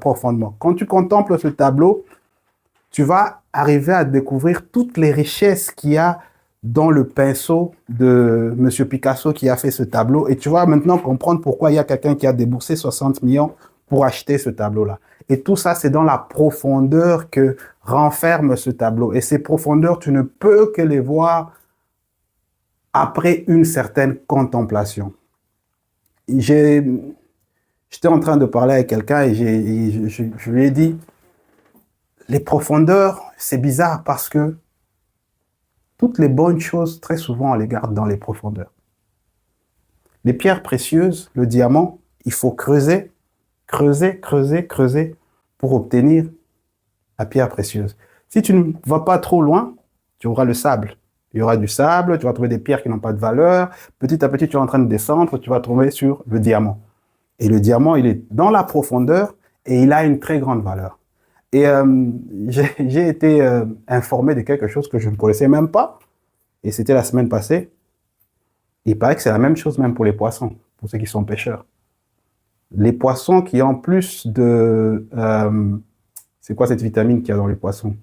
profondément. Quand tu contemples ce tableau, tu vas arriver à découvrir toutes les richesses qu'il y a dans le pinceau de M. Picasso qui a fait ce tableau. Et tu vas maintenant comprendre pourquoi il y a quelqu'un qui a déboursé 60 millions pour acheter ce tableau-là. Et tout ça, c'est dans la profondeur que renferme ce tableau. Et ces profondeurs, tu ne peux que les voir après une certaine contemplation. J'étais en train de parler avec quelqu'un et je lui ai dit, les profondeurs, c'est bizarre parce que toutes les bonnes choses, très souvent, on les garde dans les profondeurs. Les pierres précieuses, le diamant, il faut creuser pour obtenir la pierre précieuse. Si tu ne vas pas trop loin, tu auras le sable. Il y aura du sable, tu vas trouver des pierres qui n'ont pas de valeur. Petit à petit, tu es en train de descendre, tu vas tomber sur le diamant. Et le diamant, il est dans la profondeur et il a une très grande valeur. Et j'ai été informé de quelque chose que je ne connaissais même pas. Et c'était la semaine passée. Il paraît que c'est la même chose même pour les poissons, pour ceux qui sont pêcheurs. Les poissons qui ont plus de... c'est quoi cette vitamine qu'il y a dans les poissons?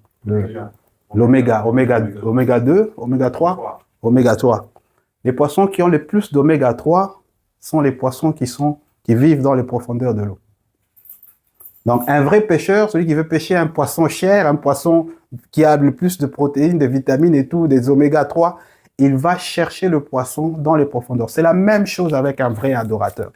L'oméga 2, oméga 3, oméga 3. Les poissons qui ont le plus d'oméga 3 sont les poissons qui vivent dans les profondeurs de l'eau. Donc, un vrai pêcheur, celui qui veut pêcher un poisson cher, un poisson qui a le plus de protéines, de vitamines et tout, des oméga 3, il va chercher le poisson dans les profondeurs. C'est la même chose avec un vrai adorateur.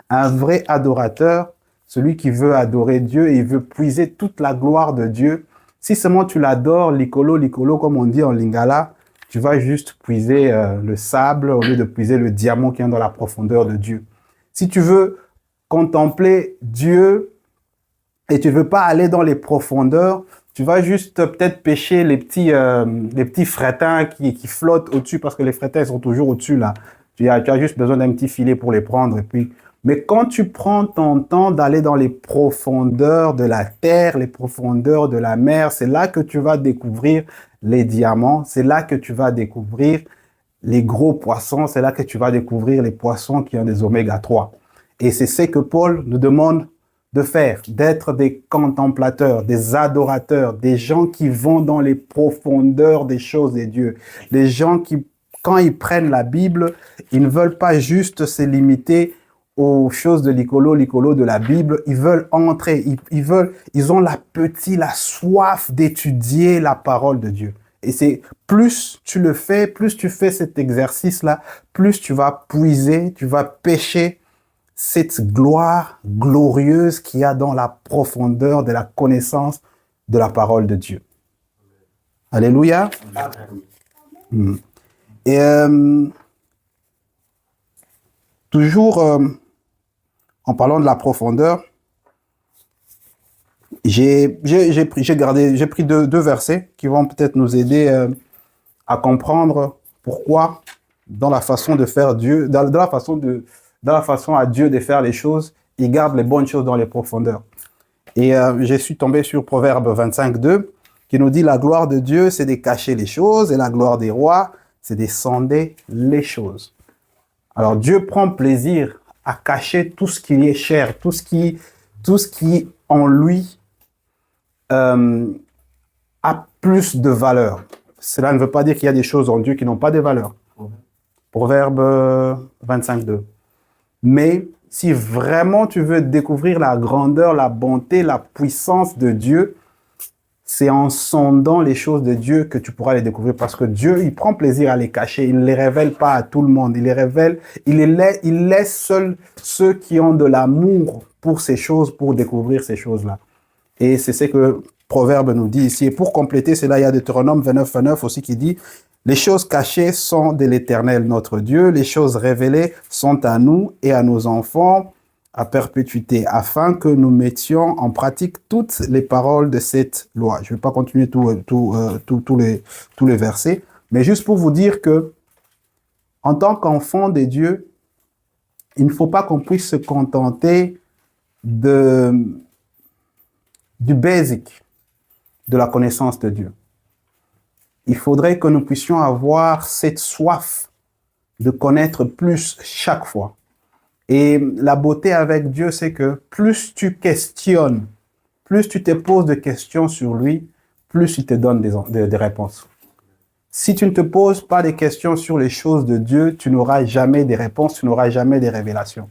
Un vrai adorateur, celui qui veut adorer Dieu et il veut puiser toute la gloire de Dieu. Si seulement tu l'adores, licolo, comme on dit en lingala, tu vas juste puiser le sable au lieu de puiser le diamant qui est dans la profondeur de Dieu. Si tu veux contempler Dieu et tu ne veux pas aller dans les profondeurs, tu vas juste peut-être pêcher les petits frettins qui flottent au-dessus parce que les frettins sont toujours au-dessus là. Tu as juste besoin d'un petit filet pour les prendre. Mais quand tu prends ton temps d'aller dans les profondeurs de la terre, les profondeurs de la mer, c'est là que tu vas découvrir les diamants, c'est là que tu vas découvrir les gros poissons, c'est là que tu vas découvrir les poissons qui ont des oméga 3. Et c'est ce que Paul nous demande de faire, d'être des contemplateurs, des adorateurs, des gens qui vont dans les profondeurs des choses de Dieu, des gens qui quand ils prennent la Bible, ils ne veulent pas juste se limiter aux choses de l'icolo de la Bible. Ils veulent entrer, ils ont la soif d'étudier la parole de Dieu. Et c'est plus tu le fais, plus tu fais cet exercice-là, plus tu vas puiser, tu vas pêcher cette gloire glorieuse qu'il y a dans la profondeur de la connaissance de la parole de Dieu. Alléluia. Et toujours en parlant de la profondeur, j'ai pris deux versets qui vont peut-être nous aider à comprendre pourquoi dans la façon de faire Dieu, dans la façon à Dieu de faire les choses, il garde les bonnes choses dans les profondeurs. Et je suis tombé sur Proverbe 25:2 qui nous dit la gloire de Dieu, c'est de cacher les choses et la gloire des rois, c'est de sonder les choses. Alors Dieu prend plaisir à cacher tout ce qui lui est cher, tout ce qui en lui a plus de valeur. Cela ne veut pas dire qu'il y a des choses en Dieu qui n'ont pas de valeur. Proverbe 25:2. Mais si vraiment tu veux découvrir la grandeur, la bonté, la puissance de Dieu, c'est en sondant les choses de Dieu que tu pourras les découvrir, parce que Dieu, il prend plaisir à les cacher. Il ne les révèle pas à tout le monde. Il les révèle, il laisse seuls ceux qui ont de l'amour pour ces choses, pour découvrir ces choses-là. Et c'est ce que Proverbe nous dit ici. Et pour compléter cela, il y a Deutéronome 29:9 aussi qui dit « Les choses cachées sont de l'Éternel notre Dieu, les choses révélées sont à nous et à nos enfants à perpétuité, afin que nous mettions en pratique toutes les paroles de cette loi. » Je ne vais pas continuer tous les versets, mais juste pour vous dire que en tant qu'enfant de Dieu, il ne faut pas qu'on puisse se contenter du basic de la connaissance de Dieu. Il faudrait que nous puissions avoir cette soif de connaître plus chaque fois. Et la beauté avec Dieu, c'est que plus tu questionnes, plus tu te poses de questions sur lui, plus il te donne des réponses. Si tu ne te poses pas des questions sur les choses de Dieu, tu n'auras jamais des réponses, tu n'auras jamais des révélations.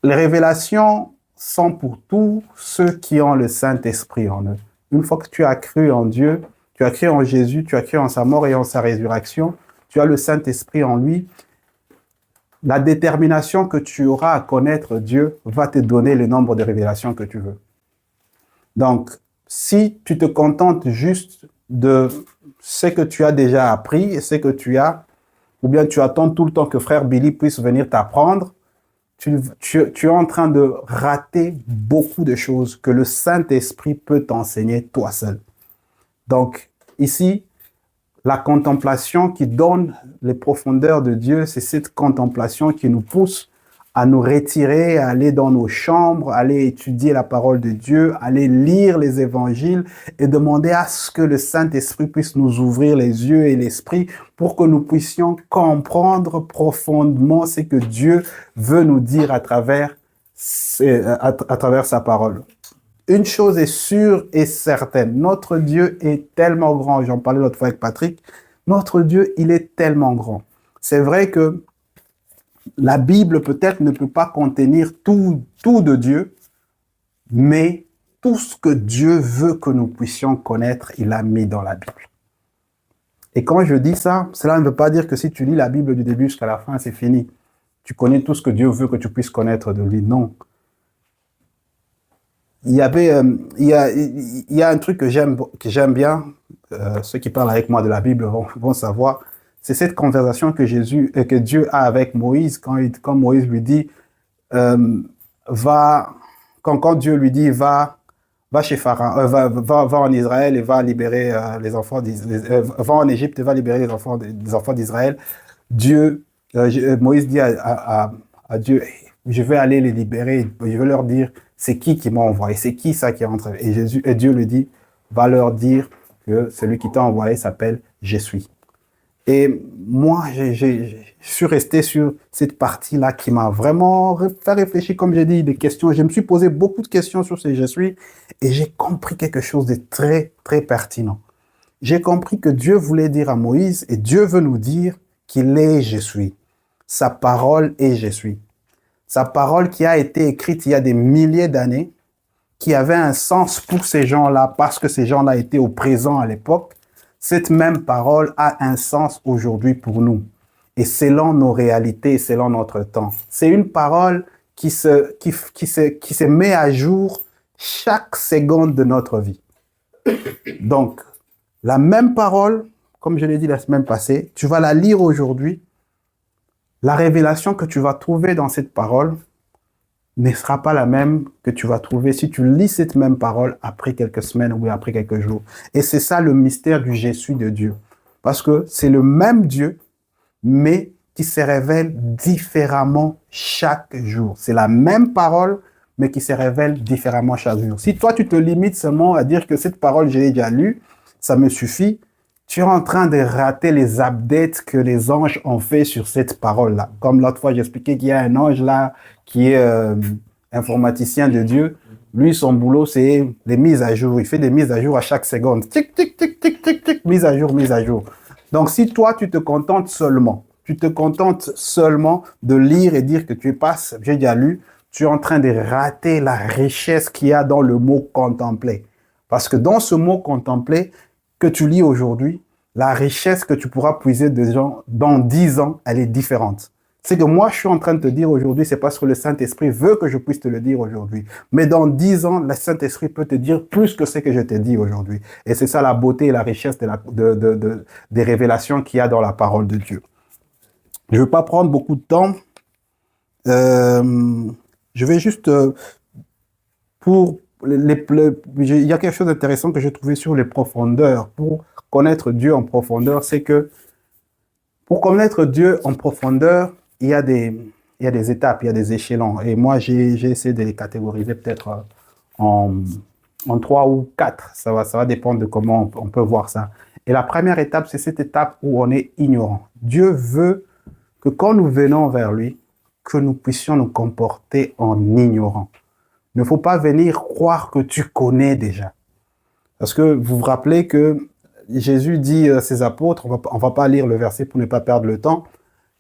Les révélations sont pour tous ceux qui ont le Saint-Esprit en eux. Une fois que tu as cru en Dieu, tu as cru en Jésus, tu as cru en sa mort et en sa résurrection, tu as le Saint-Esprit en lui, la détermination que tu auras à connaître Dieu va te donner le nombre de révélations que tu veux. Donc, si tu te contentes juste de ce que tu as déjà appris et ce que tu as, ou bien tu attends tout le temps que frère Billy puisse venir t'apprendre, tu es en train de rater beaucoup de choses que le Saint-Esprit peut t'enseigner toi seul. Donc, ici, la contemplation qui donne les profondeurs de Dieu, c'est cette contemplation qui nous pousse à nous retirer, à aller dans nos chambres, aller étudier la parole de Dieu, aller lire les évangiles et demander à ce que le Saint-Esprit puisse nous ouvrir les yeux et l'esprit pour que nous puissions comprendre profondément ce que Dieu veut nous dire à travers sa parole. Une chose est sûre et certaine, notre Dieu est tellement grand, j'en parlais l'autre fois avec Patrick, notre Dieu, il est tellement grand. C'est vrai que la Bible peut-être ne peut pas contenir tout de Dieu, mais tout ce que Dieu veut que nous puissions connaître, il a mis dans la Bible. Et quand je dis ça, cela ne veut pas dire que si tu lis la Bible du début jusqu'à la fin, c'est fini. Tu connais tout ce que Dieu veut que tu puisses connaître de lui. Non. Il y a un truc que j'aime bien, ceux qui parlent avec moi de la Bible vont savoir, c'est cette conversation que Dieu a avec Moïse quand Moïse lui dit, quand Dieu lui dit, va chez Pharaon, va en Israël et va libérer les enfants va en Égypte et va libérer les enfants d'Israël. Moïse dit à Dieu, je vais aller les libérer, je vais leur dire, c'est qui m'a envoyé, c'est qui ça qui est rentré. Et Dieu lui dit, va leur dire que celui qui t'a envoyé s'appelle Je suis. Et moi, je suis resté sur cette partie-là qui m'a vraiment fait réfléchir, comme j'ai dit, des questions. Je me suis posé beaucoup de questions sur ce Je suis et j'ai compris quelque chose de très, très pertinent. j'ai compris que Dieu voulait dire à Moïse, et Dieu veut nous dire qu'il est je suis. Sa parole est je suis. Sa parole qui a été écrite il y a des milliers d'années, qui avait un sens pour ces gens-là, parce que ces gens-là étaient au présent à l'époque, cette même parole a un sens aujourd'hui pour nous. Et selon nos réalités, selon notre temps. C'est une parole qui se met à jour chaque seconde de notre vie. Donc, la même parole, comme je l'ai dit la semaine passée, tu vas la lire aujourd'hui. La révélation que tu vas trouver dans cette parole ne sera pas la même que tu vas trouver si tu lis cette même parole après quelques semaines ou après quelques jours. Et c'est ça le mystère du je suis de Dieu. Parce que c'est le même Dieu, mais qui se révèle différemment chaque jour. C'est la même parole, mais qui se révèle différemment chaque jour. Si toi, tu te limites seulement à dire que cette parole, je l'ai déjà lue, ça me suffit, tu es en train de rater les updates que les anges ont fait sur cette parole-là. Comme l'autre fois, j'expliquais qu'il y a un ange là qui est informaticien de Dieu. Lui, son boulot, c'est les mises à jour. Il fait des mises à jour à chaque seconde. Tic, tic, tic, tic, tic, tic, mise à jour, mise à jour. Donc, si toi, tu te contentes seulement de lire et dire que tu passes, j'ai déjà lu, tu es en train de rater la richesse qu'il y a dans le mot contempler. Parce que dans ce mot contempler que tu lis aujourd'hui, la richesse que tu pourras puiser dans 10 ans, elle est différente. C'est que moi, je suis en train de te dire aujourd'hui, c'est parce que le Saint-Esprit veut que je puisse te le dire aujourd'hui. Mais dans 10 ans, le Saint-Esprit peut te dire plus que ce que je t'ai dit aujourd'hui. Et c'est ça la beauté et la richesse des révélations qu'il y a dans la parole de Dieu. Je ne vais pas prendre beaucoup de temps. Je vais juste il y a quelque chose d'intéressant que j'ai trouvé sur les profondeurs. Pour connaître Dieu en profondeur, c'est que pour connaître Dieu en profondeur, il y a des étapes, il y a des échelons. Et moi, j'ai essayé de les catégoriser peut-être en 3 ou 4. Ça va dépendre de comment on peut voir ça. Et la première étape, c'est cette étape où on est ignorant. Dieu veut que quand nous venons vers lui, que nous puissions nous comporter en ignorant. Il ne faut pas venir croire que tu connais déjà. Parce que vous vous rappelez que Jésus dit à ses apôtres, on va pas lire le verset pour ne pas perdre le temps,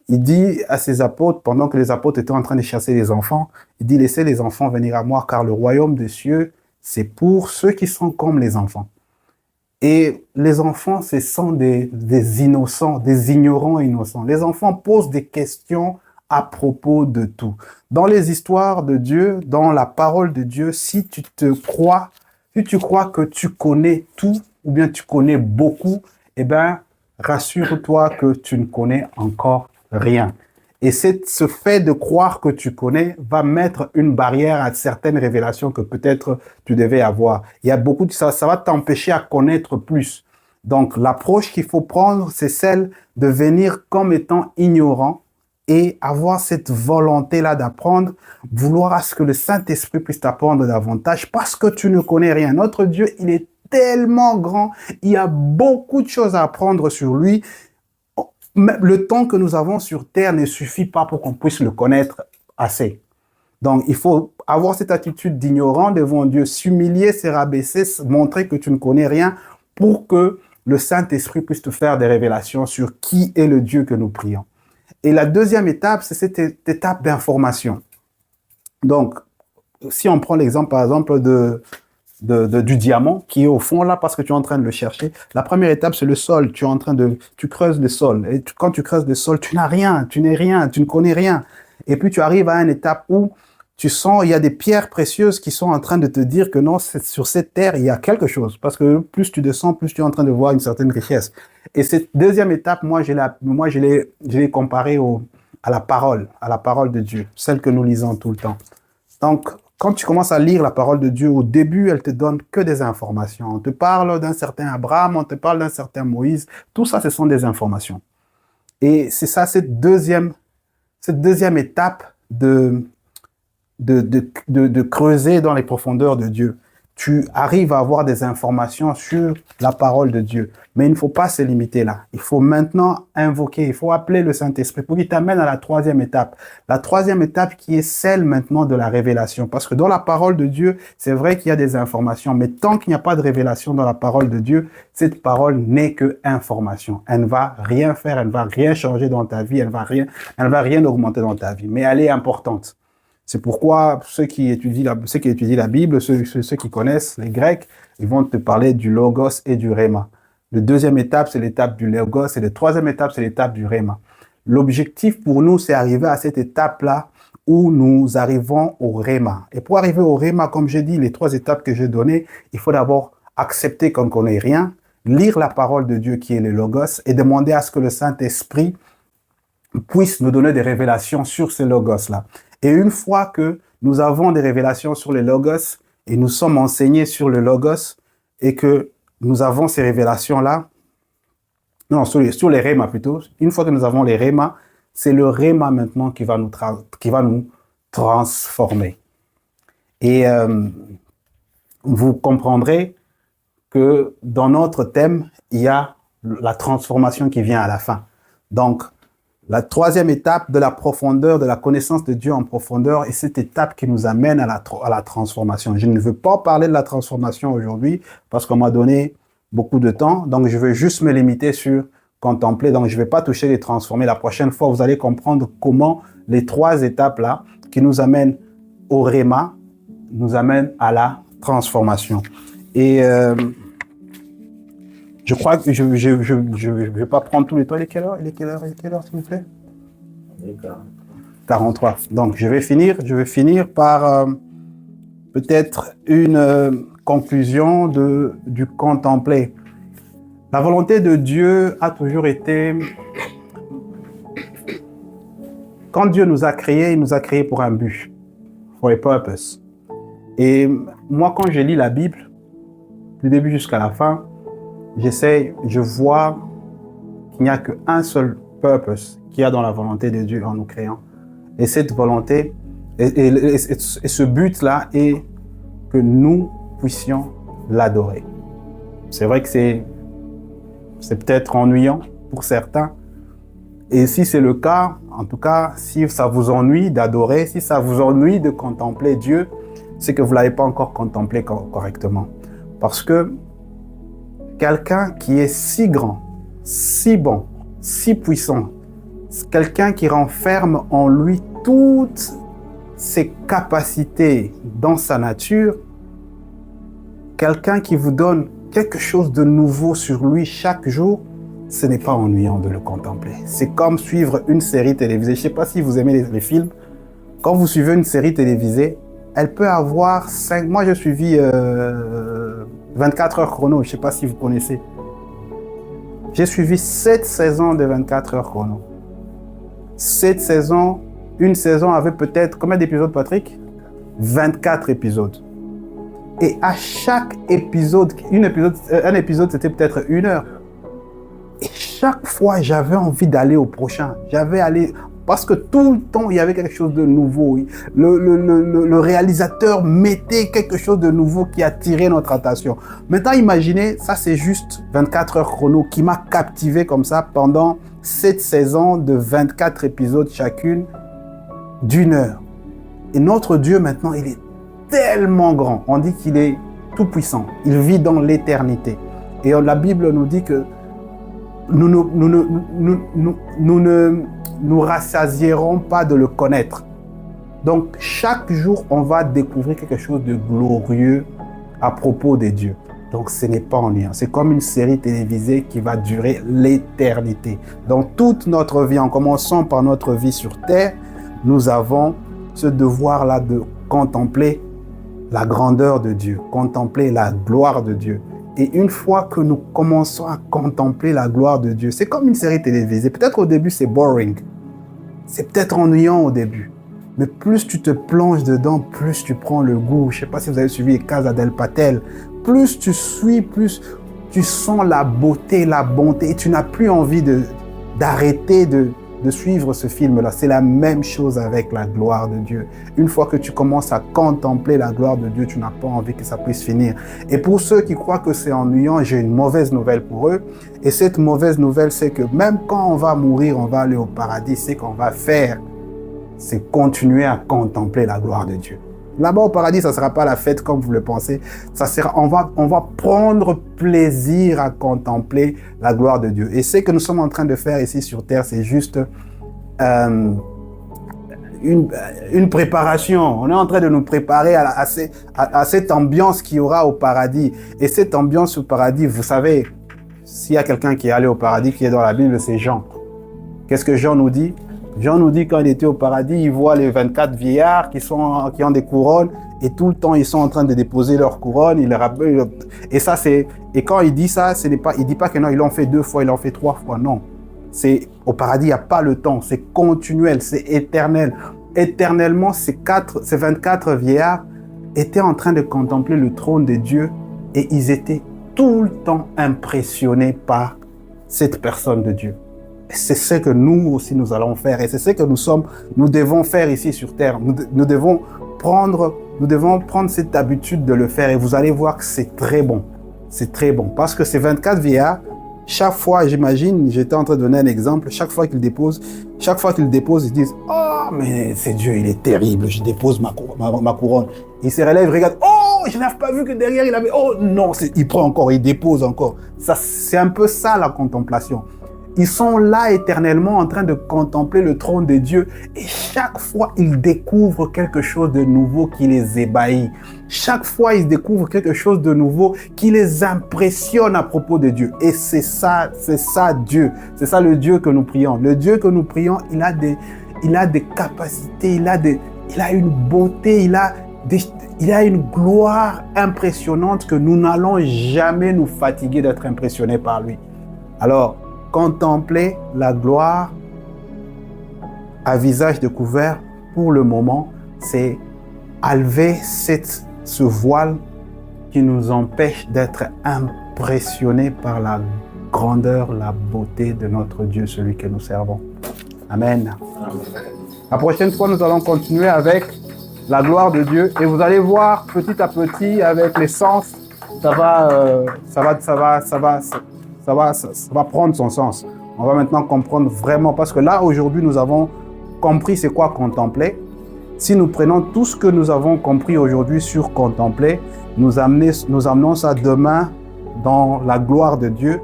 il dit à ses apôtres, pendant que les apôtres étaient en train de chasser les enfants, il dit, laissez les enfants venir à moi, car le royaume des cieux, c'est pour ceux qui sont comme les enfants. Et les enfants, ce sont des innocents, des ignorants innocents. Les enfants posent des questions à propos de tout. Dans les histoires de Dieu, dans la parole de Dieu, si tu crois que tu connais tout, ou bien tu connais beaucoup, eh bien, rassure-toi que tu ne connais encore rien. Et ce fait de croire que tu connais va mettre une barrière à certaines révélations que peut-être tu devais avoir. Il y a beaucoup de ça va t'empêcher à connaître plus. Donc, l'approche qu'il faut prendre, c'est celle de venir comme étant ignorant et avoir cette volonté-là d'apprendre, vouloir à ce que le Saint-Esprit puisse t'apprendre davantage parce que tu ne connais rien. Notre Dieu, il est tellement grand, il y a beaucoup de choses à apprendre sur lui. Le temps que nous avons sur Terre ne suffit pas pour qu'on puisse le connaître assez. Donc, il faut avoir cette attitude d'ignorant devant Dieu, s'humilier, se rabaisser, montrer que tu ne connais rien pour que le Saint-Esprit puisse te faire des révélations sur qui est le Dieu que nous prions. Et la deuxième étape, c'est cette étape d'information. Donc, si on prend l'exemple, par exemple, du diamant qui est au fond là parce que tu es en train de le chercher. La première étape, c'est le sol. Tu creuses le sol. Et quand tu creuses le sol, tu n'as rien, tu n'es rien, tu ne connais rien. Et puis tu arrives à une étape où tu sens, il y a des pierres précieuses qui sont en train de te dire que non, sur cette terre, il y a quelque chose. Parce que plus tu descends, plus tu es en train de voir une certaine richesse. Et cette deuxième étape, moi, je l'ai comparée à la parole de Dieu, celle que nous lisons tout le temps. Donc, quand tu commences à lire la parole de Dieu, au début, elle te donne que des informations. On te parle d'un certain Abraham, on te parle d'un certain Moïse. Tout ça, ce sont des informations. Et c'est ça, cette deuxième étape de creuser dans les profondeurs de Dieu. tu arrives à avoir des informations sur la parole de Dieu. Mais il ne faut pas se limiter là. Il faut maintenant invoquer, il faut appeler le Saint-Esprit pour qu'il t'amène à la troisième étape. La troisième étape qui est celle maintenant de la révélation. Parce que dans la parole de Dieu, c'est vrai qu'il y a des informations, mais tant qu'il n'y a pas de révélation dans la parole de Dieu, cette parole n'est que information. Elle ne va rien faire, elle ne va rien changer dans ta vie, elle ne va rien augmenter dans ta vie. Mais elle est importante. C'est pourquoi ceux qui étudient la Bible, ceux qui connaissent les Grecs, ils vont te parler du Logos et du Rhéma. La deuxième étape, c'est l'étape du Logos et la troisième étape, c'est l'étape du Rhéma. L'objectif pour nous, c'est arriver à cette étape-là où nous arrivons au Rhéma. Et pour arriver au Rhéma, comme j'ai dit, les 3 étapes que j'ai données, il faut d'abord accepter qu'on ne connaît rien, lire la parole de Dieu qui est le Logos et demander à ce que le Saint-Esprit puisse nous donner des révélations sur ces Logos-là. Et une fois que nous avons des révélations sur les Logos et nous sommes enseignés sur le Logos et que nous avons ces révélations-là, non, sur les Rhémas plutôt, une fois que nous avons les Rhémas, c'est le Rhéma maintenant qui va nous transformer. Et vous comprendrez que dans notre thème, il y a la transformation qui vient à la fin. Donc, la troisième étape de la profondeur, de la connaissance de Dieu en profondeur, est cette étape qui nous amène à la transformation. Je ne veux pas parler de la transformation aujourd'hui parce qu'on m'a donné beaucoup de temps, donc je veux juste me limiter sur contempler, donc je ne vais pas toucher les transformer. La prochaine fois, vous allez comprendre comment les 3 étapes-là qui nous amènent au Rhéma, nous amènent à la transformation. Et je crois que je ne vais pas prendre tout le temps. Il est quelle heure, s'il vous plaît? 43. Donc, je vais finir par peut-être une conclusion du contempler. La volonté de Dieu a toujours été... Quand Dieu nous a créés, il nous a créés pour un but, for a purpose. Et moi, quand je lis la Bible, du début jusqu'à la fin, je vois qu'il n'y a qu'un seul purpose qu'il y a dans la volonté de Dieu en nous créant. Et cette volonté, et ce but-là est que nous puissions l'adorer. C'est vrai que c'est peut-être ennuyant pour certains. Et si c'est le cas, en tout cas, si ça vous ennuie d'adorer, si ça vous ennuie de contempler Dieu, c'est que vous ne l'avez pas encore contemplé correctement. Parce que quelqu'un qui est si grand, si bon, si puissant, quelqu'un qui renferme en lui toutes ses capacités dans sa nature, quelqu'un qui vous donne quelque chose de nouveau sur lui chaque jour, ce n'est pas ennuyant de le contempler. C'est comme suivre une série télévisée. Je ne sais pas si vous aimez les films. Quand vous suivez une série télévisée, elle peut avoir 5... Moi, j'ai suivi 24 heures chrono. Je ne sais pas si vous connaissez. J'ai suivi 7 saisons de 24 heures chrono. 7 saisons. Une saison avait peut-être... Combien d'épisodes, Patrick? 24 épisodes. Et à chaque épisode, un épisode, c'était peut-être 1 heure. Et chaque fois, j'avais envie d'aller au prochain. Parce que tout le temps, il y avait quelque chose de nouveau. Le réalisateur mettait quelque chose de nouveau qui attirait notre attention. Maintenant, imaginez, ça c'est juste 24 heures chrono qui m'a captivé comme ça pendant 7 saisons de 24 épisodes chacune d'1 heure. Et notre Dieu maintenant, il est tellement grand. On dit qu'il est tout puissant. Il vit dans l'éternité. Et la Bible nous dit que nous ne nous rassasierons pas de le connaître. Donc, chaque jour, on va découvrir quelque chose de glorieux à propos de Dieu. Donc, ce n'est pas ennuyant. C'est comme une série télévisée qui va durer l'éternité. Dans toute notre vie, en commençant par notre vie sur terre, nous avons ce devoir-là de contempler la grandeur de Dieu, contempler la gloire de Dieu. Et une fois que nous commençons à contempler la gloire de Dieu, c'est comme une série télévisée. Peut-être au début, c'est boring. C'est peut-être ennuyant au début. Mais plus tu te plonges dedans, plus tu prends le goût. Je ne sais pas si vous avez suivi Casa del Patel. Plus tu suis, plus tu sens la beauté, la bonté. Et tu n'as plus envie d'arrêter de suivre ce film-là. C'est la même chose avec la gloire de Dieu. Une fois que tu commences à contempler la gloire de Dieu, tu n'as pas envie que ça puisse finir. Et pour ceux qui croient que c'est ennuyant, j'ai une mauvaise nouvelle pour eux. Et cette mauvaise nouvelle, c'est que même quand on va mourir, on va aller au paradis. Ce qu'on va faire, c'est continuer à contempler la gloire de Dieu. Là-bas au paradis, ça ne sera pas la fête comme vous le pensez. On va prendre plaisir à contempler la gloire de Dieu. Et ce que nous sommes en train de faire ici sur terre, c'est juste une préparation. On est en train de nous préparer à cette ambiance qu'il y aura au paradis. Et cette ambiance au paradis, vous savez, s'il y a quelqu'un qui est allé au paradis, qui est dans la Bible, c'est Jean. Qu'est-ce que Jean nous dit? Jean nous dit quand il était au paradis, il voit les 24 vieillards qui ont des couronnes et tout le temps ils sont en train de déposer leurs couronnes. Et quand il dit ça, il dit pas que non, ils l'ont fait 2 fois, ils l'ont fait 3 fois. Non, au paradis, il n'y a pas le temps, c'est continuel, c'est éternel. Éternellement, ces 24 vieillards étaient en train de contempler le trône de Dieu et ils étaient tout le temps impressionnés par cette personne de Dieu. C'est ce que nous aussi nous allons faire et c'est ce que nous devons faire ici sur terre. Nous devons prendre cette habitude de le faire et vous allez voir que c'est très bon. C'est très bon parce que ces 24 vieillards, chaque fois, j'imagine, j'étais en train de donner un exemple, chaque fois qu'ils déposent, ils disent « Oh, mais c'est Dieu, il est terrible, je dépose ma couronne. » Il se relève, il regarde « Oh, je n'avais pas vu que derrière il avait... Oh non, il prend encore, il dépose encore. » C'est un peu ça la contemplation. Ils sont là éternellement en train de contempler le trône de Dieu et chaque fois, ils découvrent quelque chose de nouveau qui les ébahit. Chaque fois, ils découvrent quelque chose de nouveau qui les impressionne à propos de Dieu. Et c'est ça Dieu. C'est ça le Dieu que nous prions. Le Dieu que nous prions, il a des capacités, il a une beauté, il a une gloire impressionnante que nous n'allons jamais nous fatiguer d'être impressionnés par lui. Alors, contempler la gloire à visage découvert, pour le moment, c'est enlever ce voile qui nous empêche d'être impressionnés par la grandeur, la beauté de notre Dieu, celui que nous servons. Amen. La prochaine fois, nous allons continuer avec la gloire de Dieu et vous allez voir petit à petit avec les sens, ça va prendre son sens. On va maintenant comprendre vraiment, parce que là, aujourd'hui, nous avons compris c'est quoi contempler. Si nous prenons tout ce que nous avons compris aujourd'hui sur contempler, nous amenons ça demain dans la gloire de Dieu.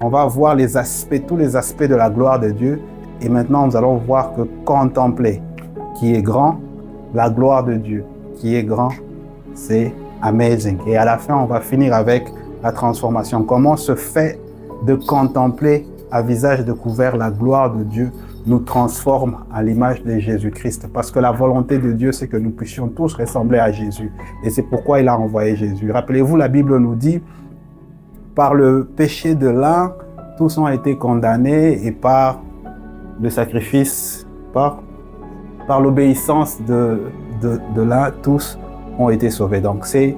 On va voir tous les aspects de la gloire de Dieu. Et maintenant, nous allons voir que contempler, qui est grand, la gloire de Dieu, qui est grand, c'est amazing. Et à la fin, on va finir avec la transformation. Comment se fait de contempler à visage découvert la gloire de Dieu nous transforme à l'image de Jésus-Christ. Parce que la volonté de Dieu, c'est que nous puissions tous ressembler à Jésus. Et c'est pourquoi il a envoyé Jésus. Rappelez-vous, la Bible nous dit, par le péché de l'un, tous ont été condamnés et par le sacrifice, par l'obéissance de l'un, tous ont été sauvés. Donc c'est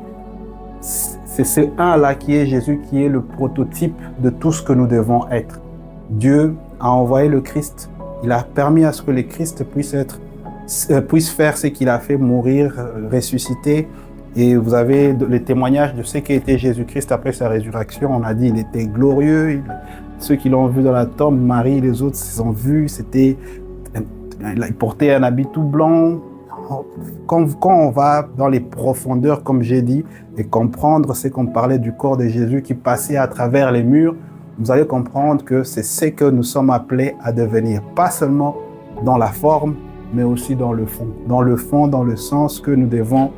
ce un-là qui est Jésus, qui est le prototype de tout ce que nous devons être. Dieu a envoyé le Christ. Il a permis à ce que le Christ puisse faire ce qu'il a fait, mourir, ressusciter. Et vous avez les témoignages de ce qu'était Jésus-Christ après sa résurrection. On a dit qu'il était glorieux. Ceux qui l'ont vu dans la tombe, Marie et les autres, ils ont vu. Il portait un habit tout blanc. Quand on va dans les profondeurs, comme j'ai dit, et comprendre ce qu'on parlait du corps de Jésus qui passait à travers les murs, vous allez comprendre que c'est ce que nous sommes appelés à devenir. Pas seulement dans la forme, mais aussi dans le fond. Dans le fond, dans le sens que nous devons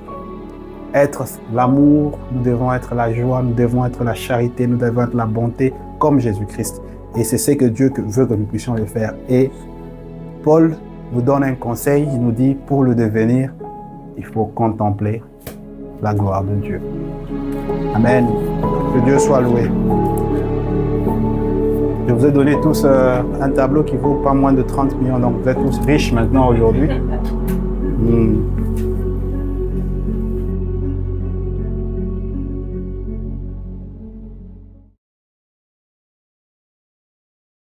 être l'amour, nous devons être la joie, nous devons être la charité, nous devons être la bonté, comme Jésus-Christ. Et c'est ce que Dieu veut que nous puissions le faire. Et Paul nous donne un conseil, il nous dit, pour le devenir, il faut contempler la gloire de Dieu. Amen. Que Dieu soit loué. Je vous ai donné tous un tableau qui vaut pas moins de 30 millions, donc vous êtes tous riches maintenant aujourd'hui.